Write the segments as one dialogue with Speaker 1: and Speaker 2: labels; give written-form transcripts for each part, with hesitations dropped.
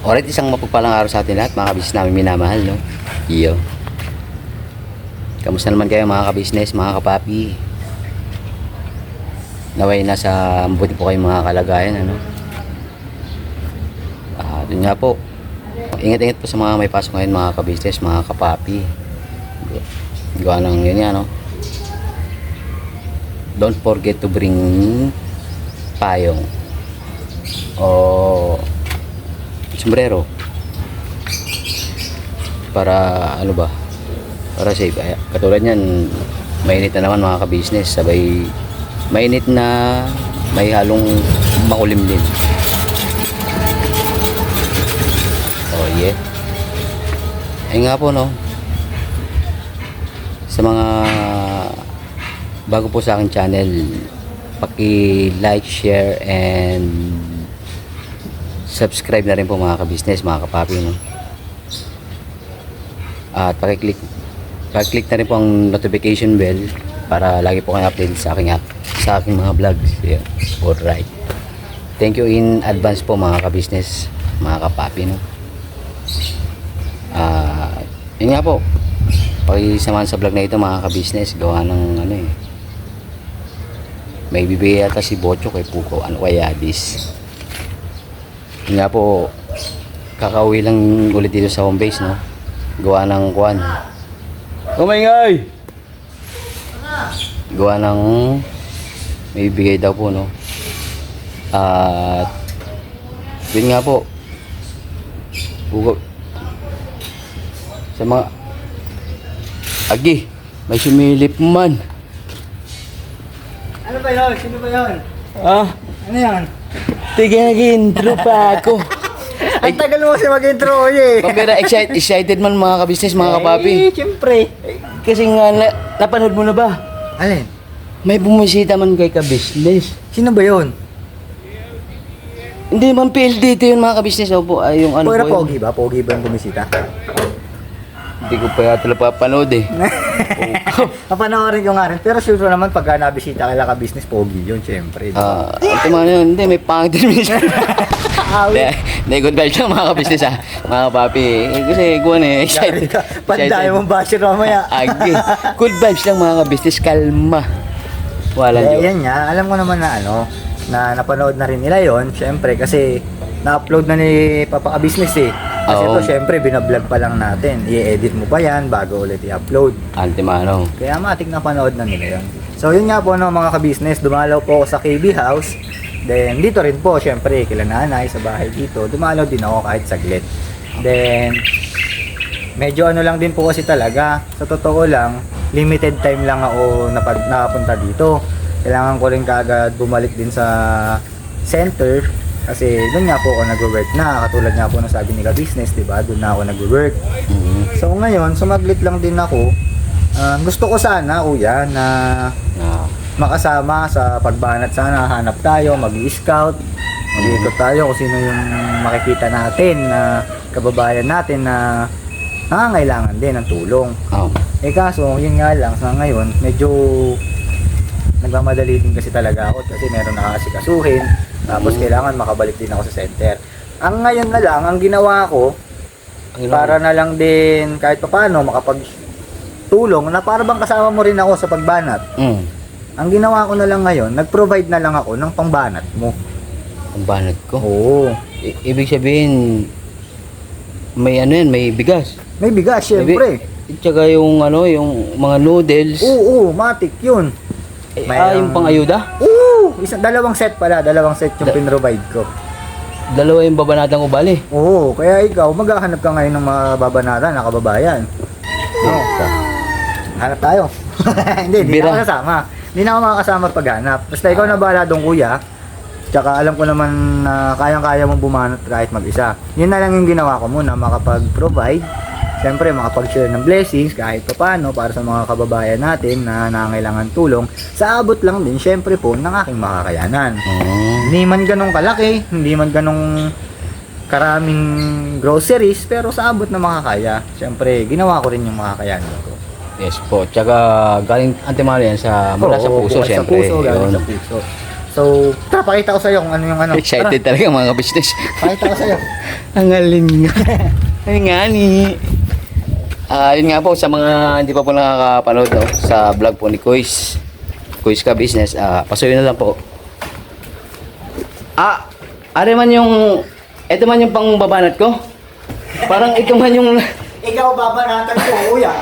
Speaker 1: Alright, isang mapagpalang araw sa atin lahat, mga kabisnes namin minamahal, no? Iyo. Kamusta naman kayo mga kabisnes, mga kapapi? Naway nasa mabuti po kayong mga kalagayan, ano? Dun nga po. Ingat-ingat po sa mga may pasok ngayon, mga kabisnes, mga kapapi. Gawa ng yun yan, no? Don't forget to bring payong o sombrero para ano ba, para safe. Katulad yan, mainit na naman mga kabisnes, sabay mainit na may halong makulim din. Oh yeah, ayun nga po, no, sa mga bago po sa aking channel, paki-like, share, and subscribe na rin po mga kabisnes, mga kapapi, no? At paki-click na rin po ang notification bell para lagi po kayo update sa aking mga vlogs. Yeah. Alright. Thank you in advance po mga kabisnes, mga kapapi, no? Yun nga po, pakisamahan sa vlog na ito mga kabisnes, gawa ng ano eh, may bibigay yata si Bocho kay Puko, ano kaya this. Yun nga po, kakauwi lang ulit dito sa home base, no? Gawa ng kuwan. Kumingay! Gawa ng may bibigay daw po, no? At yun nga po, Puko, sa mga agi, may sumilip man.
Speaker 2: Ano ba yun? Sino ba yun? Ano yan?
Speaker 1: Tigil-intro pa ako.
Speaker 2: Ang tagal mo kasi mag-intro, oye.
Speaker 1: Pagkira excited man mga kabisnes, mga kapapi.
Speaker 2: Siyempre.
Speaker 1: Kasi nga, napanood mo na ba?
Speaker 2: Alin?
Speaker 1: May bumisita man kay kabisnes.
Speaker 2: Sino ba yun?
Speaker 1: Hindi man PLDT yun mga kabisnes. Opo, ay yung ano
Speaker 2: Pura
Speaker 1: po
Speaker 2: Pogi ba? Pogi ba yung bumisita?
Speaker 1: Hindi ko pa yata napapanood eh.
Speaker 2: Napanoorin ko nga rin. Pero sure naman pagka nabisita ka lang ka-business, Pogi yun, siyempre.
Speaker 1: Ito man yun, hindi, may pangit din minsan. Hindi, good vibes lang mga kabisnes ha. Mga kapapi. Kasi guwan eh, excited.
Speaker 2: Panday mong basher mamaya.
Speaker 1: Agi. Good vibes lang mga kabisnes, kalma. Walang joke.
Speaker 2: Yan nga, alam ko naman na ano, na napanood na rin nila yon, syempre kasi na-upload na ni Papa Ka-Business eh. Kasi
Speaker 1: Oo.
Speaker 2: ito syempre binablog pa lang natin. I-edit mo pa yan bago ulit i-upload.
Speaker 1: Antimano.
Speaker 2: Kaya matik na panood na nila yun. So yun nga po no, mga ka-business, dumalaw po ako sa KB House. Then dito rin po syempre kila nanay sa bahay dito. Dumalaw din ako kahit saglit. Then medyo ano lang din po kasi talaga. Sa totoo lang, limited time lang ako nakapunta dito. Kailangan ko rin kaagad bumalik din sa center. Kasi doon nga po ako nag-work na. Katulad nga po ng sabi nila business, diba? Doon na ako nag-work. So ngayon, sumaglit lang din ako. Gusto ko sana, kuya, na makasama sa pagbanat sana. Hanap tayo, mag-i-scout. Mag-iikot tayo kung sino yung makikita natin na kababayan natin na nangangailangan din ng tulong. Kaso, yun nga lang, sa ngayon, medyo nagmamadali din kasi talaga ako kasi meron nakasikasuhin. Tapos kailangan makabalik din ako sa center. Ang ngayon na lang, ang ginawa ko, para na lang din kahit paano makapagtulong na para bang kasama mo rin ako sa pagbanat. Ang ginawa ko na lang ngayon, nag-provide na lang ako ng pangbanat mo.
Speaker 1: Pangbanat ko?
Speaker 2: Oo.
Speaker 1: Ibig sabihin, may ano yan, may bigas.
Speaker 2: May bigas, syempre.
Speaker 1: Tsaka yung ano, yung mga noodles.
Speaker 2: Oo, matik yun.
Speaker 1: Yung pang-ayuda?
Speaker 2: Oo, dalawang set yung pinrovide ko.
Speaker 1: Dalawa yung babanatang ubali.
Speaker 2: Oo, kaya ikaw, maghahanap ka ngayon ng mga babanatan na kababayan. Hanap tayo. Hindi na ako kasama. Hindi na ako makakasama paghanap. Basta ikaw na bahala doon, kuya. Tsaka alam ko naman na kayang-kaya mong bumanat kahit mag-isa. Yun na lang yung ginawa ko muna, makapag-provide. Siyempre, makapag-share ng blessings kahit pa paano para sa mga kababayan natin na nangangailangan tulong. Sa abot lang din, siyempre po, ng aking makakayanan. Hindi man ganong kalaki, hindi man ganong karaming groceries, pero sa abot na makakaya. Siyempre, ginawa ko rin yung makakayanan ko.
Speaker 1: Yes po. Tsaka galing antimano yan sa mula sa puso,
Speaker 2: sa
Speaker 1: siyempre.
Speaker 2: puso, galing
Speaker 1: Yun.
Speaker 2: sa puso. So, tara, pakita ko sa'yo kung ano yung ano.
Speaker 1: Excited talaga mga business.
Speaker 2: Tara, pakita ko sa'yo.
Speaker 1: Ang alin nga. Ay nga ni. Yun nga po sa mga hindi pa po nakakapanood no, sa vlog po ni Kuis. Kuis Ka Business. Pasuyo na lang po. Are man yung ito man yung pangbabanat ko. Parang ito man yung
Speaker 2: Ikaw babanatan ko, kuya.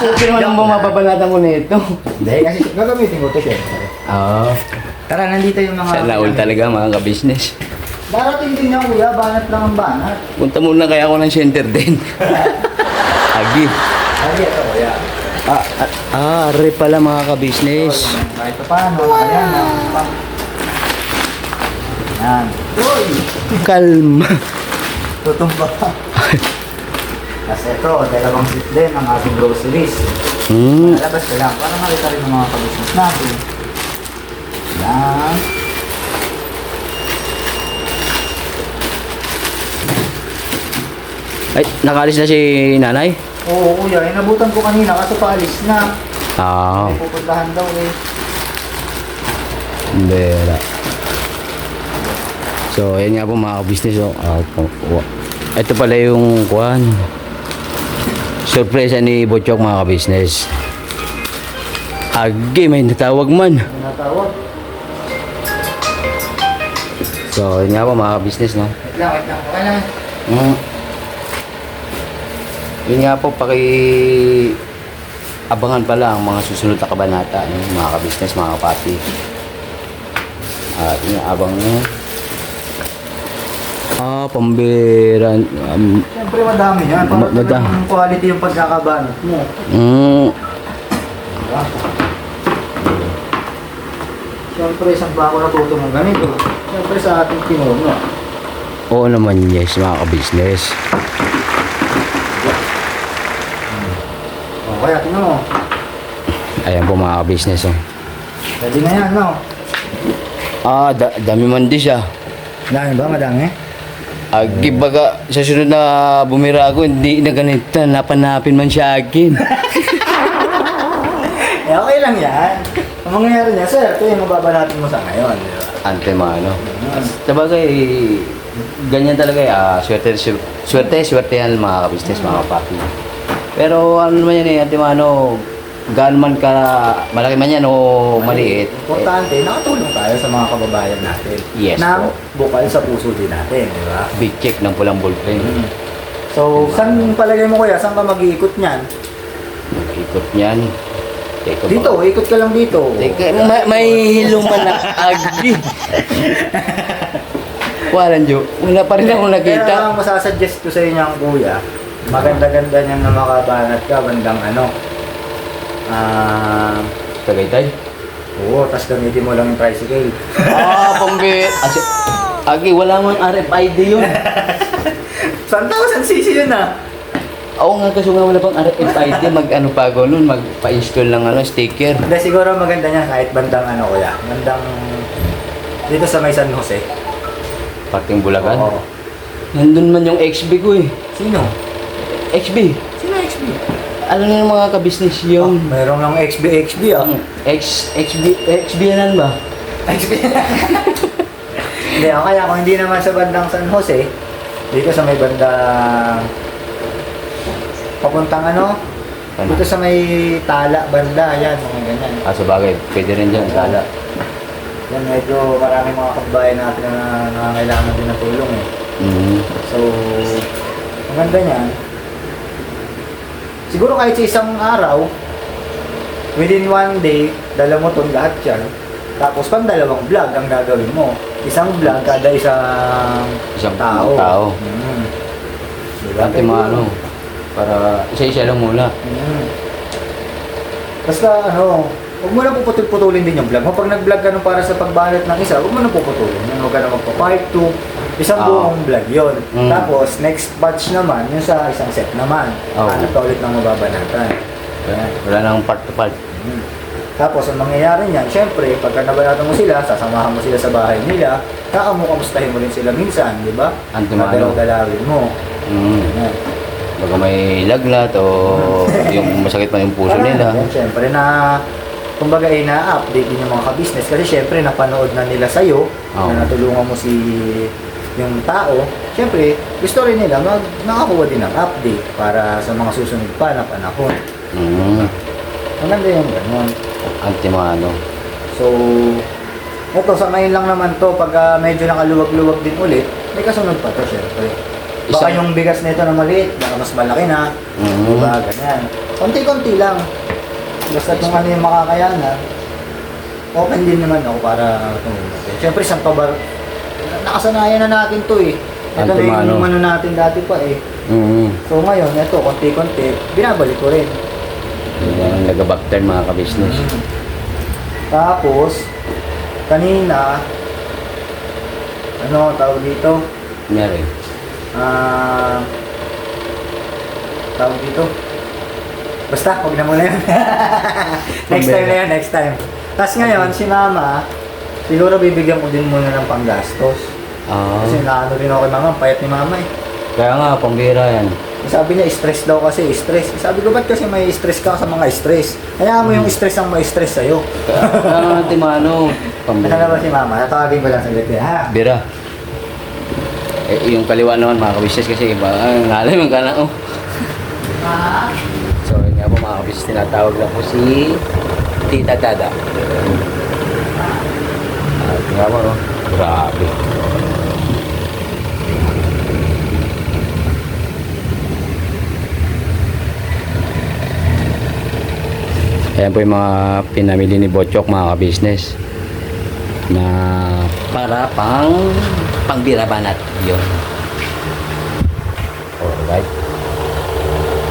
Speaker 1: ito man yung mababanatan ko nito.
Speaker 2: Hindi, kasi gagamitin ko ito, syempre. Tara, nandito yung mga...
Speaker 1: Sana all talaga mga ka-business.
Speaker 2: Darating din yan, kuya. Banat lang ang banat.
Speaker 1: Punta muna kaya ako ng center din. Agi.
Speaker 2: Lagi ito, kuya.
Speaker 1: Are pala mga ka-business.
Speaker 2: Kahit pa paano, ayan. Yan. Uy!
Speaker 1: Kalma.
Speaker 2: Tutumba pa. Kasi ito, dalawang seat din ang ating groceries. Labas ko lang para makita rin ng mga ka-business natin. Yan.
Speaker 1: Ay, nakalis na si nanay?
Speaker 2: Oo, kuya. Inabutan ko kanina kaso paalis na. May
Speaker 1: Oo.
Speaker 2: pupuntahan daw eh.
Speaker 1: Bera. So, ayan nga po mga business. Ito pala yung kuhan. Surpresa ni Butchok mga business. Agi, may natawag man.
Speaker 2: Natawag.
Speaker 1: So, ayan nga po mga business, no?
Speaker 2: Wait lang. Okay lang.
Speaker 1: Yun nga po, abangan pala ang mga susunod na kabanata, mga ka-business, mga kapati. At inaabang nyo. Pambira.
Speaker 2: Siyempre madami yan. Para
Speaker 1: Madami.
Speaker 2: yung quality yung pagkakabanat mo. Diba? Siyempre isang bako na tuto ng ganito. Siyempre sa ating pinuno.
Speaker 1: Oo naman, yes, mga ka-business.
Speaker 2: O kaya tingnan mo.
Speaker 1: Ayan po mga ka-business, oh.
Speaker 2: Pwede na yan, no?
Speaker 1: Dami man di siya.
Speaker 2: Dami ba? Madami?
Speaker 1: Agi baga, sa sunod na bumira ako, hindi na ganito, napanapin man siya akin.
Speaker 2: Okay lang yan. Ang mangyayari niya, sir, ito yung mababanatin mo sa ngayon. Di ba?
Speaker 1: Ante mano. Sabagay, ganyan talaga swerte yan mga ka-business, mga papi. Pero ano naman yan ante mano, gaano man ka, malaki man yan o maliit.
Speaker 2: Importante, nakatulong tayo sa mga kababayan natin.
Speaker 1: Yes
Speaker 2: na
Speaker 1: po.
Speaker 2: bukal sa puso din natin, di ba?
Speaker 1: Big check ng pulang ballpen.
Speaker 2: So, saan palagay mo kuya? Saan ka mag-iikot niyan?
Speaker 1: Ikot niyan. Teka,
Speaker 2: Dito, ikot ka lang dito.
Speaker 1: Teka, may hilong man na agi. Walang joke. Wala pa rin akong
Speaker 2: Pero
Speaker 1: nakita.
Speaker 2: ang masasuggest ko sa inyo ang kuya, maganda-ganda niyan na makabanat ka, bandang ano.
Speaker 1: Tagaytay?
Speaker 2: Oo, tas gamitin mo lang yung tricycle.
Speaker 1: Pambi. Agi, wala mang RFID yun.
Speaker 2: 1,000cc yun ah.
Speaker 1: Oo nga, kasi nga wala pang RFID. Mag-ano pa ako nun, magpa-install ng sticker.
Speaker 2: Hindi, siguro maganda niya kahit bandang ano kuya. Bandang dito sa may San Jose.
Speaker 1: Parting Bulacan.
Speaker 2: Oo.
Speaker 1: Nandun man yung XB ko eh.
Speaker 2: Sino?
Speaker 1: XB.
Speaker 2: Sino XB?
Speaker 1: Ano na yung mga ka-business yung...
Speaker 2: Mayroong lang XB ah.
Speaker 1: XB yan ba?
Speaker 2: XB Hindi, kaya kung hindi naman sa bandang San Jose, dito sa may bandang papuntang ano, dito sa may Tala banda, yan, mga ganyan.
Speaker 1: Sa bagay, pwede rin dyan, sala.
Speaker 2: Yan, medyo maraming mga kababayan natin na nangangailangan din ng tulong eh. So, ang ganda niyan, siguro kahit sa isang araw, within one day, dala mo itong lahat yan. Tapos pang dalawang vlog ang gagawin mo. Isang vlog kada isang tao. Diba?
Speaker 1: Ante mga ano, para isa-isa lang muna.
Speaker 2: Basta ano, huwag mo na puputulin din yung vlog mo. Pag nag-vlog ka nung para sa pagbanat ng isa, huwag mo na puputulin. Huwag ka na magpa-part 2. Isang buong vlog yun. Tapos, next batch naman, yung sa isang set naman. Ano pa ulit ng mababanatan.
Speaker 1: Wala nang part to part.
Speaker 2: Tapos, ang mangyayari niyan, syempre, pagka nabanatan mo sila, sasamahan mo sila sa bahay nila, kamustahin mo rin sila minsan, di ba? Dalawin mo. Yan.
Speaker 1: Baga may laglat o yung masakit pa yung puso nila.
Speaker 2: Yan, syempre na kumbaga na-update din yung mga ka-business kasi syempre napanood na nila sa'yo
Speaker 1: Oo.
Speaker 2: na natulungan mo si yung tao, syempre gusto rin nila nakakuha din ng update para sa mga susunod pa na panahon. Maganda yung ganun.
Speaker 1: Antimano.
Speaker 2: So, eto sa ngayon lang naman to, pag medyo nakaluwag-luwag din ulit, may kasunod pa to syempre. Baka
Speaker 1: Isang-
Speaker 2: yung bigas nito na maliit, baka mas malaki na. Diba, ganyan. Konti-konti lang. Basta kung ano yung makakayanan, open din naman ako para tumulong. Siyempre, isang pabar, nakasanayan na natin to eh. Ito na
Speaker 1: Antimano.
Speaker 2: yung ano natin dati pa eh. So ngayon, ito, konti-konti, binabalik ko rin.
Speaker 1: Yung nag-back turn mga ka-business.
Speaker 2: Tapos, kanina, ano tawag dito?
Speaker 1: Kunyari.
Speaker 2: Tawag dito. Basta, huwag na muna yun. Next time na yun, next time. Tapos ngayon, si mama, siguro bibigyan ko din muna ng panggastos. Kasi naano rin ako kay mama, payat ni mama eh.
Speaker 1: Kaya nga, pambira yan.
Speaker 2: Sabi niya, stress daw kasi, stress. Sabi ko, ba't kasi may stress ka sa mga stress? Kaya mo yung stress ang may stress sa'yo.
Speaker 1: Kaya nga, antimano.
Speaker 2: Ano na ba si mama? Tatawagin ko lang saglit eh, ha?
Speaker 1: Bira. Yung kaliwa naman mga ka-business kasi iba, ngalay man ka na, oh. So, yun nga po mga ka-business, tinatawag na po si Tita Dada. Tingnan mo, no? Grabe. Ayan po yung mga pinamili ni Bochok mga ka-business na para pangbira banat yun. Alright.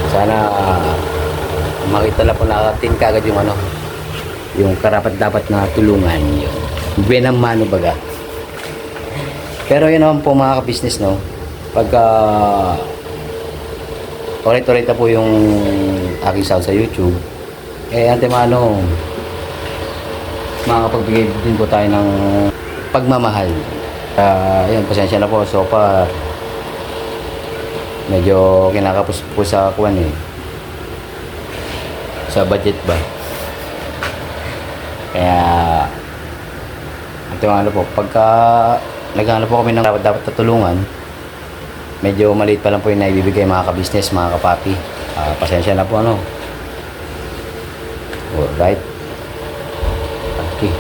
Speaker 1: Sana makita na po natin kagad yung ano, yung karapat dapat na tulungan yun. Buenang mano baga. Pero yun naman po mga ka-business, no, pagka ulit-ulit na po yung aking sound sa YouTube, antimano, makakapagbigay din po tayo ng pagmamahal. Ayun, pasensya na po. So far, medyo kinakapos po sa kuwan eh. Sa budget ba? Kaya, antimano po, pagka naghahanap po kami ng dapat natulungan, medyo maliit pa lang po yung naibibigay mga ka-business, mga kapapi. Pasensya na po ano. Alright. Okay.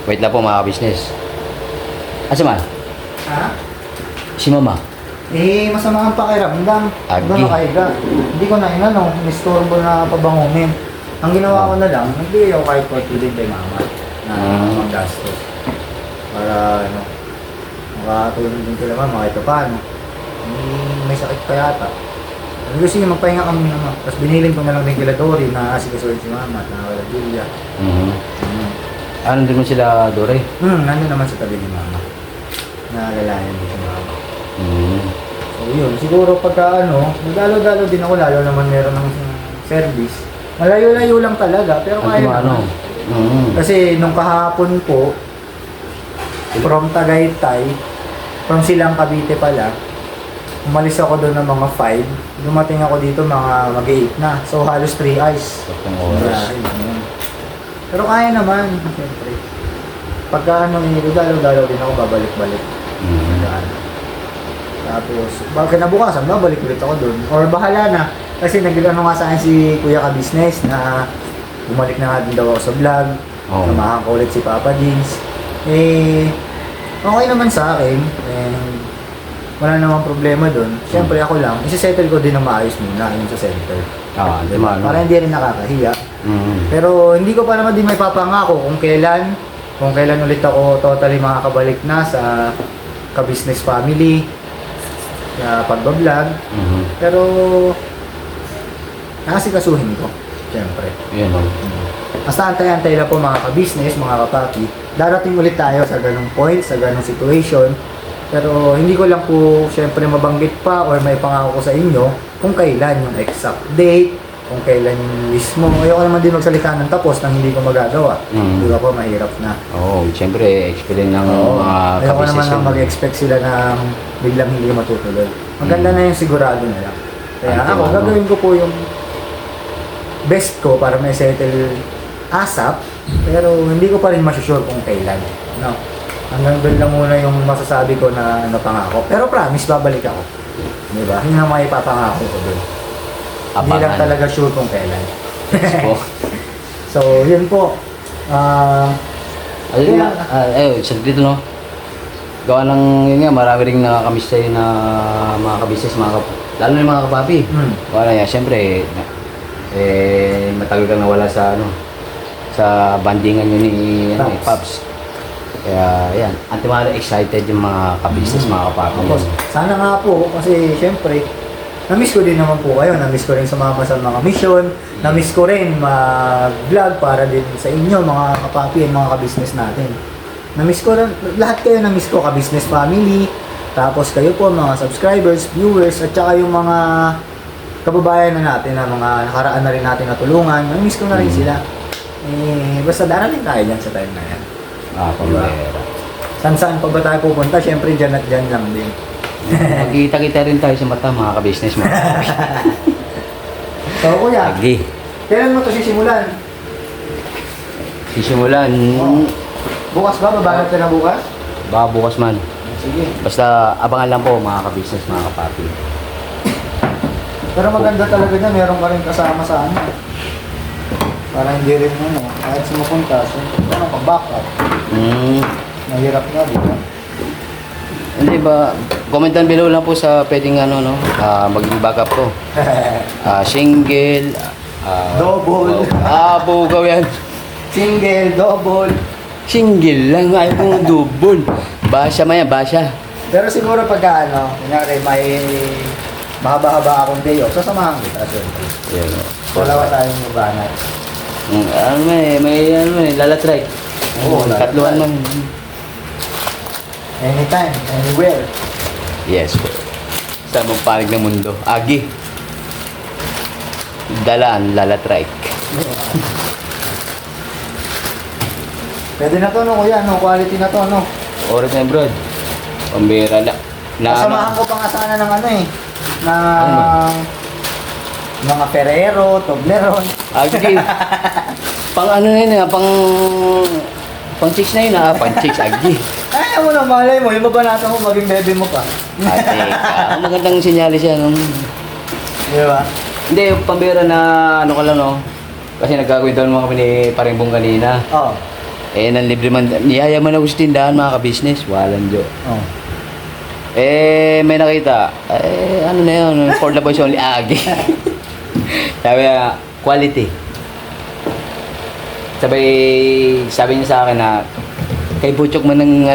Speaker 1: Wait lang po mga business. Asa man?
Speaker 2: Ha?
Speaker 1: Si mama.
Speaker 2: Masama ang pakiramdam.
Speaker 1: Agi.
Speaker 2: Doon nakahiga. Hindi ko na inano, nistorbo na pabangunin. Ang ginawa ko na lang, nagbigay ako kahit konti din kay mama na maggastos. Para makatulong din kila mama kahit paano. May sakit pa yata. Gusto niya magpahinga kami naman. Tapos binilin ko na lang din kila Dory na asikaso si mama at nakawala Julia.
Speaker 1: Ano din mo sila, Dore?
Speaker 2: Nandun naman sa tabi ni mama. Naalalayan din si mama. So yun, siguro pagka nagdalo-dalo din ako lalo naman meron ng service. Malayo-layo lang talaga, pero kaya naman. Kasi nung kahapon po, from Tagaytay, from Silang Cavite pala, umalis ako doon ng mga 5. Dumating ako dito mga mag-8 na. So halos 3 hours.
Speaker 1: Oras.
Speaker 2: Pero kaya naman, siyempre. Pagka dalo-dalo din ako, babalik-balik. Tapos, kinabukasan, babalik ulit ako doon. Or bahala na. Kasi nag-ano nga sa akin si Kuya Ka-Business na bumalik na nga din daw ako sa vlog. Samahan ko ulit si Papa Dins. Okay naman sa akin. Wala namang problema doon. Siyempre ako lang, isi-settle ko din ng maayos muna yung sa center. Para hindi rin nakakahiya. Pero hindi ko pa naman din may papangako kung kailan ulit ako totally makakabalik na sa ka-business family, sa pagbablog. Pero nakasikasuhin ko, siyempre. Basta antay-antay lang po mga ka-business, mga kapapi. Darating ulit tayo sa ganung point, sa ganung situation. Pero hindi ko lang po siyempre mabanggit pa or may pangako ko sa inyo kung kailan yung exact date, kung kailan yung mismo. Ayoko naman din magsalita ng tapos nang hindi ko magagawa. Di ba po, mahirap na.
Speaker 1: Siyempre, expect ng mga
Speaker 2: ayoko naman
Speaker 1: ka-business
Speaker 2: nang mag-expect sila na biglang hindi matutuloy. Maganda na yung sigurado na lang. Kaya
Speaker 1: Ante
Speaker 2: ako,
Speaker 1: Mano.
Speaker 2: gagawin ko po yung best ko para may settle ASAP, pero hindi ko pa rin masusure kung kailan. No? Hanggang doon lang muna yung masasabi ko na napangako. Pero promise, babalik ako. Di ba? Yun ang mga ipapangako ko doon. Hindi lang
Speaker 1: Abangan.
Speaker 2: talaga sure kung kailan.
Speaker 1: Po.
Speaker 2: So, yun po.
Speaker 1: Ayun
Speaker 2: Kaya-
Speaker 1: nga, saglit no. Gawa ng, yun nga, marami rin nakakamiss sa'yo na mga kabisnes, lalo na yung mga kapapi. Gawa na yan, syempre, matagal kang nawala sa, sa bandingan yun ni
Speaker 2: Paps.
Speaker 1: Paps. Kaya, yan, antimano excited yung mga kabisnes, mga kapapi.
Speaker 2: Tapos, sana nga po, kasi syempre, na-miss ko din naman po kayo. Na-miss ko rin sumama sa mga mission. Na-miss ko rin mag-vlog para din sa inyo, mga kapapi at mga kabisnes natin. Na-miss ko rin, lahat kayo na-miss ko, kabisnes family. Tapos kayo po, mga subscribers, viewers, at saka yung mga kababayan na natin, na mga nakaraan na rin natin natulungan. Na-miss ko na rin sila. Basta darating tayo dyan sa time na yan.
Speaker 1: Pambera.
Speaker 2: Saan pa ba tayo pupunta? Syempre, dyan at dyan lang din.
Speaker 1: Magkita-kita rin tayo sa mata, mga kabisnes, mga kapapi.
Speaker 2: So, kuya,
Speaker 1: Lagi.
Speaker 2: kailan mo ito sisimulan?
Speaker 1: Sisimulan,
Speaker 2: Bukas ba? Babanat ka na bukas?
Speaker 1: baka bukas man.
Speaker 2: Sige.
Speaker 1: Basta abangan lang po, mga kabisnes, mga kapapi.
Speaker 2: Pero maganda talaga na meron ka rin kasama sa ano. Para hindi rin kahit sumupunta, pang-backup. Mahirap na, di ba?
Speaker 1: Hindi ba, comment down below lang po sa pwedeng maging backup ko. Single,
Speaker 2: Double.
Speaker 1: bugaw yan.
Speaker 2: Single, double.
Speaker 1: Single lang, ayaw kong double. Basya man yan, basya.
Speaker 2: Pero siguro pagka kunyari may mahaba-haba akong day off, sasamahan kita. Siyempre.
Speaker 1: Yan.
Speaker 2: Dalawa tayong mabanat.
Speaker 1: May lalatry.
Speaker 2: Oo,
Speaker 1: Katluan man.
Speaker 2: Anytime, anywhere.
Speaker 1: Yes po. Sa magpanig ng mundo. Agi. Dalaan, lalatrike.
Speaker 2: Pwede na to, no, kuya, no? Quality na to, no?
Speaker 1: Oras na bro. Pambira na.
Speaker 2: Kasamahan ko pa nga sana ng ng
Speaker 1: Ano?
Speaker 2: mga Ferrero, Toblerone.
Speaker 1: Agi. Pang na yun pang chicks na yun pang chicks, agi.
Speaker 2: Ay, mo na, malay mo, yung babanatan mo, maging bebe mo pa.
Speaker 1: Ate, magandang sinyalis yan.
Speaker 2: Di ba?
Speaker 1: Hindi, yung pambira na ka lang, no? Kasi nagkakwentuhan mo kami ni Paringbong kanina.
Speaker 2: Oo.
Speaker 1: Nanlibre man, niyayaman ako sa tindahan, mga ka-business. Walang jo.
Speaker 2: Oh.
Speaker 1: May nakita. Ano na yun? For the boys only. Agi. Sabi niya, quality. Sabi niya sa akin na kay Butchok man ng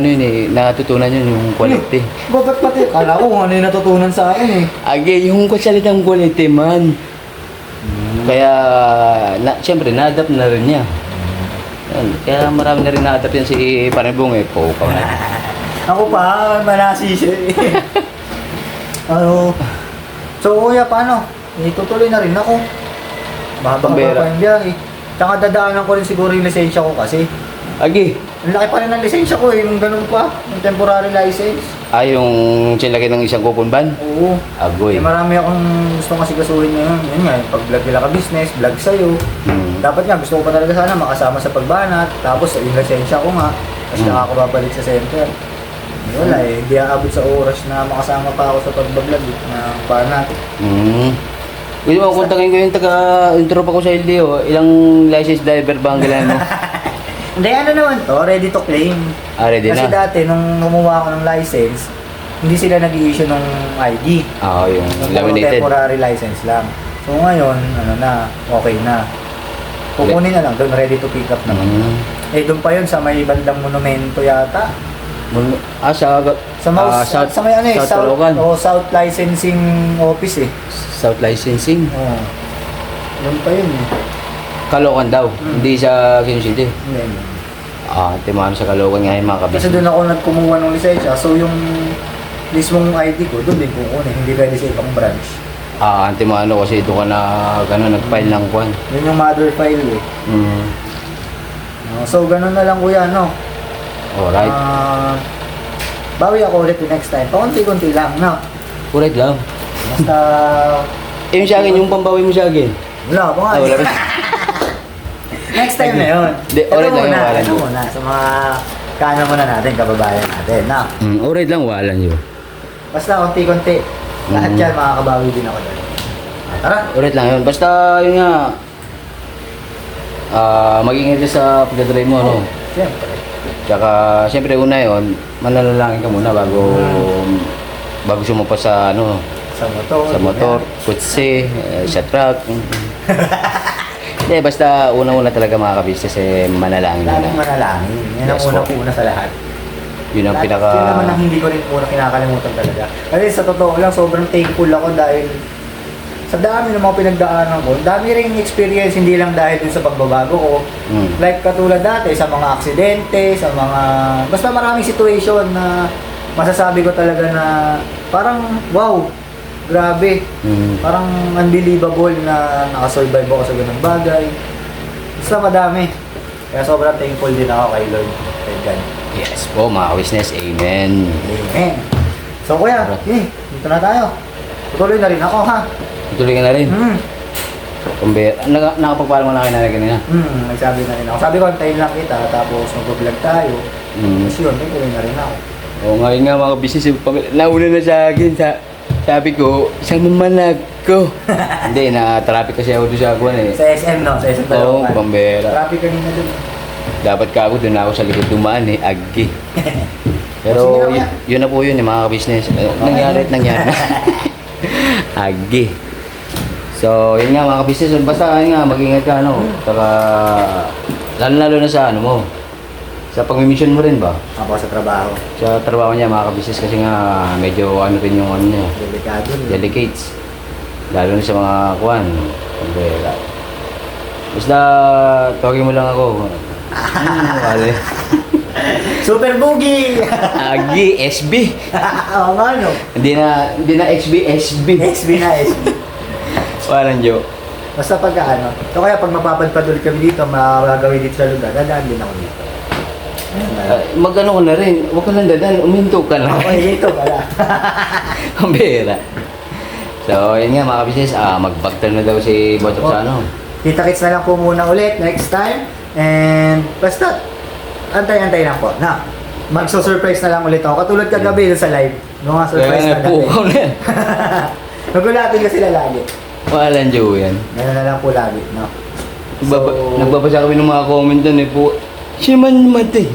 Speaker 1: natutunan yun yung quality.
Speaker 2: Ba't pati? Kala ko kung ano yung natutunan sa akin eh.
Speaker 1: Agi, yung salitang quality man. Kaya, siyempre, na-adapt na rin niya. Yan. Kaya marami na rin na-adapt yan si Paringbong po.
Speaker 2: Ako pa, manasi siya eh. So kuya, paano? Itutuloy na rin ako. Mahaba
Speaker 1: Pambera.
Speaker 2: pa yung biyahe. Tsaka dadaanan ko rin siguro yung lisensya ko kasi.
Speaker 1: Agi,
Speaker 2: Ang laki pa rin ng lisensya ko eh, nung ganun pa. Yung temporary license.
Speaker 1: yung sinlaki ng isang kupon ban?
Speaker 2: Oo.
Speaker 1: Agoy.
Speaker 2: Eh, marami akong gustong kasi kasuhin ngayon. Yan nga, yung pag-vlog nila ka business, vlog sa'yo. Dapat nga, gusto ko pa talaga sana makasama sa pagbanat. Tapos yung lisensya ko nga, kasi ako babalik sa center. Wala eh, hindi aabot sa oras na makasama pa ako sa pag-vlog na banat.
Speaker 1: Gusto mo, kontakin ko yung intro pa ko sa LDO. Ilang license driver ba ang kailangan mo?
Speaker 2: Hindi, ano naman to, ready to claim.
Speaker 1: Ready
Speaker 2: Kasi
Speaker 1: na?
Speaker 2: dati, nung gumawa ako ng license, hindi sila nag-i-issue ng ID.
Speaker 1: Yung
Speaker 2: Yung puro
Speaker 1: laminated.
Speaker 2: temporary license lang. So ngayon, okay na. Kukunin na lang, doon ready to pick up naman. Doon pa yun sa may bandang monumento yata.
Speaker 1: Sa
Speaker 2: Sa may
Speaker 1: South Caloocan.
Speaker 2: South Licensing Office eh.
Speaker 1: South Licensing.
Speaker 2: Oo. Doon pa yun eh.
Speaker 1: Caloocan daw. Hindi sa Quezon City.
Speaker 2: Hindi.
Speaker 1: Timano sa Caloocan nga yung mga
Speaker 2: Kasi
Speaker 1: kabisnes.
Speaker 2: doon ako nagkumuha ng lisensya. So yung mismong ID ko, doon din kukunin. Hindi pwede sa ibang branch.
Speaker 1: Timano kasi doon ka na nag-file ng kwan.
Speaker 2: Yun yung mother file eh. So ganun na lang kuya, no?
Speaker 1: Alright.
Speaker 2: Bawi ako ulit the next time. Paunti-kunti lang, no?
Speaker 1: Alright lang.
Speaker 2: Basta
Speaker 1: Eh, yung sa akin, yung pambawi mo sa akin.
Speaker 2: Wala pa nga.
Speaker 1: Ah, wala pa.
Speaker 2: Next time na yun.
Speaker 1: Di, alright lang yung walan
Speaker 2: ito
Speaker 1: yun.
Speaker 2: muna, sa mga kaano muna natin, kababayan natin, na.
Speaker 1: Alright lang, walan yun.
Speaker 2: Basta konti-konti. Lahat yan, makakabawi din ako doon. Tara.
Speaker 1: Alright lang yun. Basta yun nga, mag-ingat ka sa pagdadrive mo, no?
Speaker 2: Siyempre.
Speaker 1: Tsaka, siyempre una yun, mananalangin ka muna bago sumapa sa, ano,
Speaker 2: Sa motor.
Speaker 1: sa motor, kutsi, sa truck. Hindi, basta una-una talaga mga kabisnes, manalangin
Speaker 2: Laging
Speaker 1: muna.
Speaker 2: manalangin. Yan ang
Speaker 1: Yes, po.
Speaker 2: unang-una sa lahat.
Speaker 1: Yun ang pinaka...
Speaker 2: Yun naman ang hindi ko rin una kinakalimutan talaga. Kasi sa totoo lang, sobrang thankful ako dahil sa dami ng mga pinagdaanan ko, dami rin experience, hindi lang dahil dun sa pagbabago ko. Like katulad dati, sa mga aksidente, sa mga... Basta maraming situation na masasabi ko talaga na parang wow, grabe. Parang unbelievable na nakasurvive ako sa ganung bagay. Basta madami. Kaya sobrang thankful din ako kay Lord. Kay God.
Speaker 1: Yes po mga kabisnes, amen.
Speaker 2: Amen. So kuya, dito na tayo. Tutuloy na rin ako ha.
Speaker 1: Ituloy ka na rin. Nakapagpaalam mo na kayo na kanina.
Speaker 2: Nagsabi na rin ako. Sabi ko, antayin lang kita, tapos mag-vlog tayo. Tapos yun, tutuloy na rin ako.
Speaker 1: Oo, ngayon nga mga business, nauna na sa akin. Sabi ko, isang mamanag ko. Hindi, na-traffic kasi ako doon sa akuan eh.
Speaker 2: Sa SM no? Sa SM
Speaker 1: Oo,
Speaker 2: Talongan.
Speaker 1: Pambera.
Speaker 2: Traffic kanina dun.
Speaker 1: Dapat ka ako, doon ako sa likod dumaan eh, agi. Pero
Speaker 2: Sige na, kuya.
Speaker 1: yun na po yun eh, mga business. Nangyari at nangyari na. Agi. So, yun nga mga business, basta yun nga, mag-ingat ka ano. Saka, lalo na sa ano mo. Sa pag-mission mo rin ba?
Speaker 2: Ako sa trabaho.
Speaker 1: Sa trabaho niya mga kabisnes kasi nga medyo ano rin yung ano niya,
Speaker 2: Delikado.
Speaker 1: delicates. Lalo na sa mga kuwan. Pambera. Basta tawagin mo lang ako. Wale.
Speaker 2: Super Boogie!
Speaker 1: Agi, SB.
Speaker 2: Oo nga no.
Speaker 1: Hindi na XB, SB.
Speaker 2: XB na SB.
Speaker 1: Walang joke.
Speaker 2: Basta pagka ano. So kaya pag mapapadpad ulit kami dito, magagawin dito sa lugar, dadaan din ako dito.
Speaker 1: Mag-ano ka na rin. Huwag ka lang dadan. Uminto ka na.
Speaker 2: Okay, dito pala.
Speaker 1: Pambera. So, yun nga mga kabisnes. Mag-factor na daw si Botok sa ano.
Speaker 2: Kita-kits na lang po muna ulit next time. And basta, antay-antay lang po. Na, magso-surprise na lang ulit ako. Katulad kagabi dun sa live. Mga surprise na
Speaker 1: Pukaw na yan.
Speaker 2: Nagulatin ka sila lagi.
Speaker 1: Walang joke yan.
Speaker 2: Ganun na lang po lagi. No?
Speaker 1: Nagbabasa kami ng mga comment doon eh po. Siya man mati.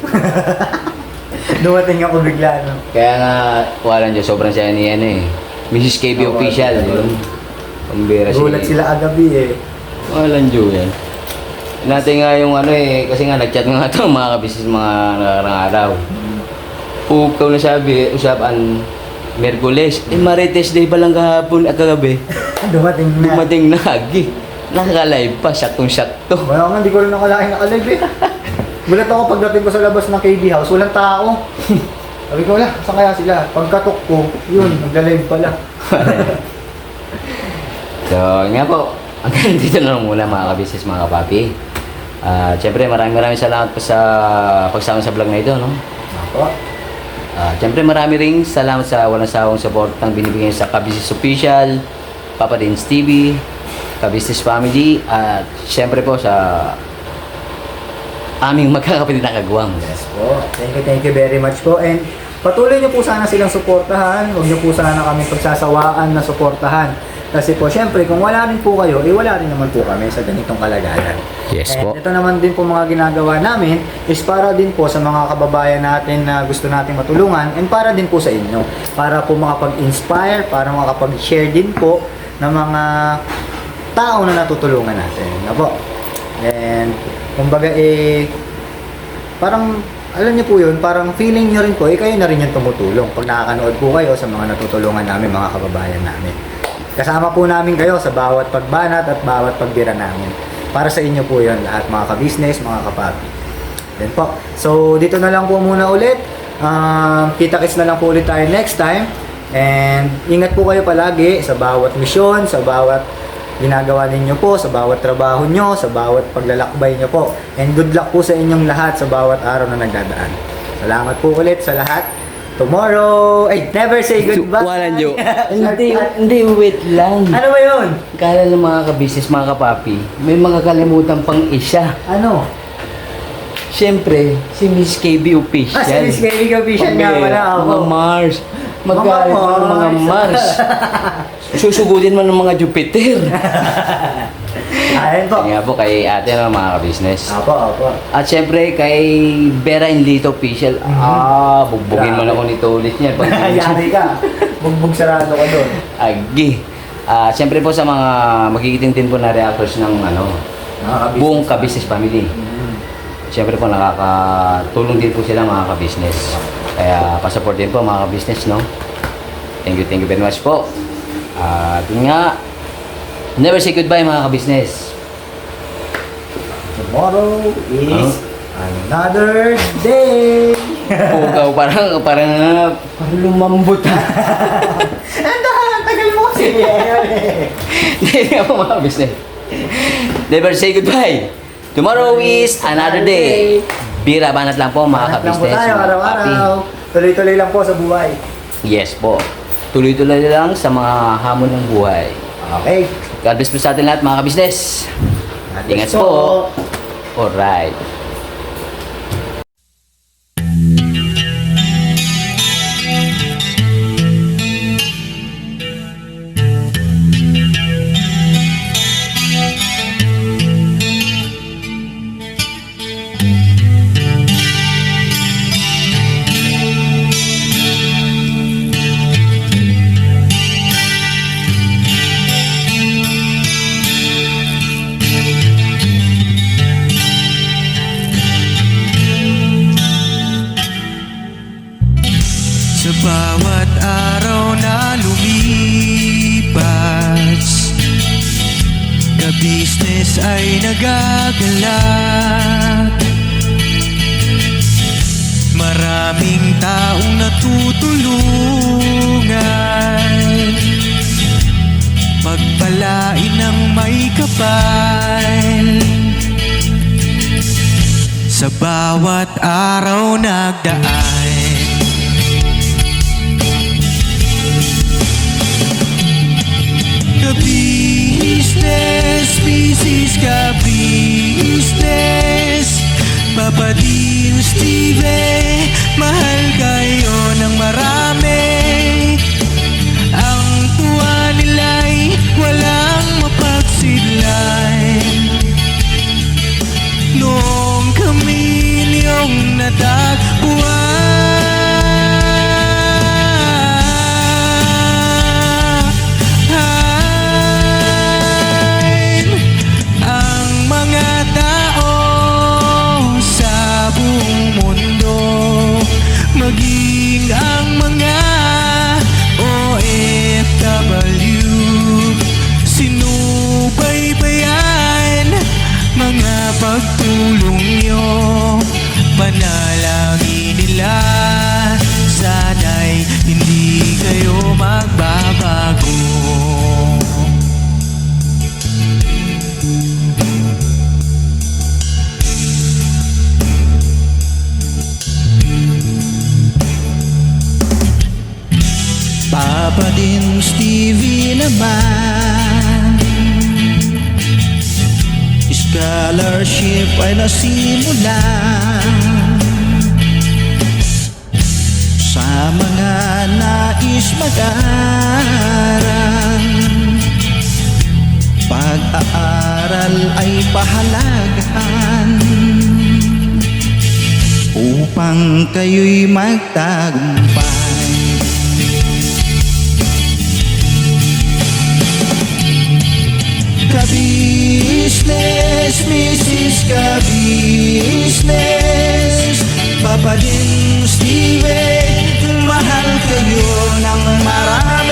Speaker 2: Dumating ako bigla. No?
Speaker 1: Kaya nga, walang Diyos, sobrang saya ni ano eh. Mrs. KB official. Yun. Pambira
Speaker 2: Gulat sila agabi eh.
Speaker 1: Walang Diyos yan. Natin nga yung ano eh, kasi nga nag-chat nga ito mga kabisnes mga nakarang araw. Pukaw na sabi, usapan, Merkules. Marites Day pa lang kahapon at kagabi.
Speaker 2: Dumating na.
Speaker 1: Dumating na agi. Nakaka-live pa, saktong-sakto.
Speaker 2: Wala nga, hindi ko rin nakalain nakalive eh. Gulat ako pagdating ko sa labas ng KB House, walang tao. Sabi ko, wala, saan kaya sila? Pagkatok ko, yun, nagla-live pala.
Speaker 1: So, nga po, hanggang dito na lang muna mga kabisnes, mga kapapi. Siyempre, maraming salamat po sa pagsama sa vlog na ito, no?
Speaker 2: Ako.
Speaker 1: Siyempre, marami ring salamat sa walang sawang support ng binibigyan sa Kabisnes Official, Papa Dins TV, Kabisnes Family, at siyempre po sa aming magkakapatid na kagwang.
Speaker 2: Yes po. Thank you very much po. And patuloy niyo po sana silang suportahan. Huwag niyo po sana kami pagsasawaan na suportahan. Kasi po, syempre, kung wala rin po kayo, wala rin naman po kami sa ganitong kalagayan.
Speaker 1: Yes
Speaker 2: And
Speaker 1: po.
Speaker 2: ito naman din po mga ginagawa namin is para din po sa mga kababayan natin na gusto nating matulungan and para din po sa inyo. Para po makapag-inspire, para makapag-share din po ng mga tao na natutulungan natin. Na po. And kumbaga parang alam niyo po yun, parang feeling niyo rin po, kayo na rin yung tumutulong pag nakakanood po kayo sa mga natutulungan namin, mga kababayan namin. Kasama po namin kayo sa bawat pagbanat at bawat pagbira namin. Para sa inyo po yun lahat, mga ka-business, mga kapapi. Then po, so dito na lang po muna ulit. Kita-kits na lang po ulit tayo next time. And ingat po kayo palagi sa bawat misyon, sa bawat ginagawa ninyo po, sa bawat trabaho nyo, sa bawat paglalakbay nyo po. And good luck po sa inyong lahat sa bawat araw na nagdadaan. Salamat po ulit sa lahat. Tomorrow, ay, never say goodbye.
Speaker 1: Walang joke. Hindi, wait lang.
Speaker 2: Ano ba yun?
Speaker 1: Kala ng mga ka-business, mga kapapi, may mga kalimutan pang isa.
Speaker 2: Ano?
Speaker 1: Siyempre, si Miss KB Official.
Speaker 2: Si Miss KB Official nga pala ako.
Speaker 1: Mga Mars. Magkali
Speaker 2: Mga
Speaker 1: ng mga
Speaker 2: Mars.
Speaker 1: Mars. Susugudin mo ng mga Jupiter.
Speaker 2: Ayun po.
Speaker 1: Kaya po kay ate ng mga ka-business.
Speaker 2: Opo.
Speaker 1: At syempre kay Vera Inlito Official. Bugbugin mo na ko nito ulit niyan.
Speaker 2: Yari ka. Bugbog sarado ka doon.
Speaker 1: Agi. Syempre po sa mga magigiting din po na reactors ng buong ka-business family. Siyempre po nakakatulong din po sila mga ka-business. Kaya pa-support din po mga ka-business, no? Thank you very much po. At yun nga, never say goodbye mga ka-business.
Speaker 2: Tomorrow is another day.
Speaker 1: Pugaw, parang lumambot.
Speaker 2: Ang tagal mo kasi.
Speaker 1: Hindi nga po mga ka-business. Never say goodbye. Tomorrow is another day. Bira, banat lang po mga
Speaker 2: Hanap lang po
Speaker 1: ka-business.
Speaker 2: tayo
Speaker 1: mga
Speaker 2: araw-araw.
Speaker 1: kapapi.
Speaker 2: Tuloy-tuloy lang po sa buhay.
Speaker 1: Yes po. Tuloy-tuloy lang sa mga hamon ng buhay.
Speaker 2: Okay.
Speaker 1: God bless po sa atin lahat mga ka-business. Ingat po. Alright.
Speaker 3: Sa bawat araw na lumipas, ka-business ay nagagalak. Maraming taong natutulungan, pagpalain ng may kapal. Sa bawat araw nagdaan, ka-business, business ka-business, Papa Dean, Steve, mahal kayo ng marami. Ang tuwa nila'y walang mapagsidlay. Noong kami niyong natagpuan, ang mga tao sa buong mundo, maging ang mga OFW, sinubaybayan mga pagtulong nyo, panalangin nila, sana'y hindi kayo magbabago. Papa din Stevie naman, scholarship ay nasimula sa mga nais mag-aral. Pag-aaral ay pahalagahan upang kayo'y magtagumpay. Ka-business, Mrs. Ka-business, Papa din Steve, mahal kayo ng marami.